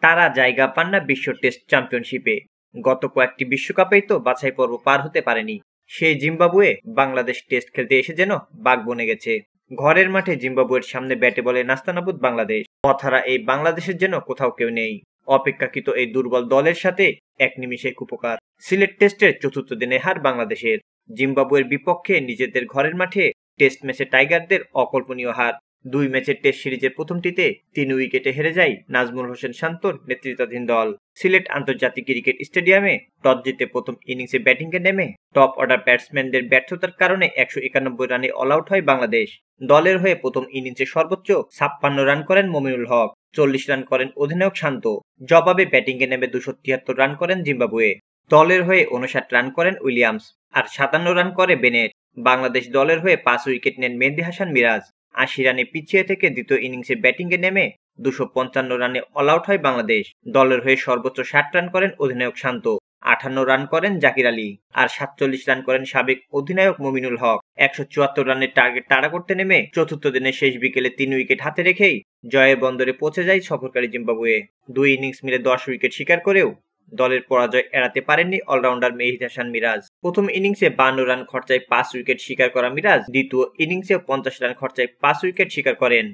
তারা জায়গা পান না বিশ্ব টেস্ট চ্যাম্পিয়নশিপে। গত কয়েকটি বিশ্বকাপেই তো বাছাই পর্ব পার হতে পারেনি। সেই জিম্বাবুয়ে বাংলাদেশ টেস্ট খেলতে এসে যেন বাঘ বনে গেছে। ঘরের মাঠে জিম্বাবুয়ের সামনে ব্যাটে বলে নাস্তানাবুদ বাংলাদেশ। পথহারা এই বাংলাদেশের যেন কোথাও কেউ নেই। অপেক্ষাকৃত এই দুর্বল দলের সাথে এক নিমিষে কুপকার। সিলেট টেস্টের চতুর্থ দিনে হার বাংলাদেশের। জিম্বাবুয়ের বিপক্ষে নিজেদের ঘরের মাঠে টেস্ট ম্যাচে টাইগারদের অকল্পনীয় হার। 2 ম্যাচের টেস্ট সিরিজের প্রথমটিতে 3 উইকেটে হেরে যায় নাজমুল হোসেন শান্তর নেতৃত্বাধীন দল। সিলেট আন্তর্জাতিক ক্রিকেট স্টেডিয়ামে টস জিতে প্রথম ইনিংসে ব্যাটিংয়ে নেমে টপ অর্ডার ব্যাটসম্যানদের ব্যর্থতার কারণে 191 রানে অল আউট হয় বাংলাদেশ। দলের হয়ে প্রথম ইনিংসে সর্বোচ্চ 56 রান করেন মমিনুল হক, 40 রান করেন অধিনায়ক শান্ত। জবাবে ব্যাটিংয়ে নেমে 273 রান করেন জিম্বাবুয়ে। দলের হয়ে 59 রান করেন উইলিয়ামস আর 57 রান করে বেনেট। বাংলাদেশ দলের হয়ে 5 উইকেট নেন মেহেদী হাসান মিরাজ। 80 রানে পিছিয়ে থেকে দ্বিতীয় ইনিংসে ব্যাটিংয়ে নেমে 255 রানে অল আউট হয় বাংলাদেশ। দলের হয়ে সর্বোচ্চ 60 রান করেন অধিনায়ক শান্ত, 58 রান করেন জাকির আলী আর 47 রান করেন সাবেক অধিনায়ক মমিনুল হক। 174 রানের টার্গেট তাড়া করতে নেমে চতুর্থ দিনের শেষ বিকেলে 3 উইকেট হাতে রেখেই জয়ের বন্দরে পৌঁছে যায় সফরকারী জিম্বাবুয়ে। 2 ইনিংস মিলে 10 উইকেট শিকার করেও দলের পরাজয় এড়াতে পারেননি অলরাউন্ডার মেহেদী হাসান মিরাজ। প্রথম ইনিংসে 52 রান খরচায় 5 উইকেট শিকার করা মিরাজ দ্বিতীয় ইনিংসেও 50 রান খরচায় 5 উইকেট শিকার করেন।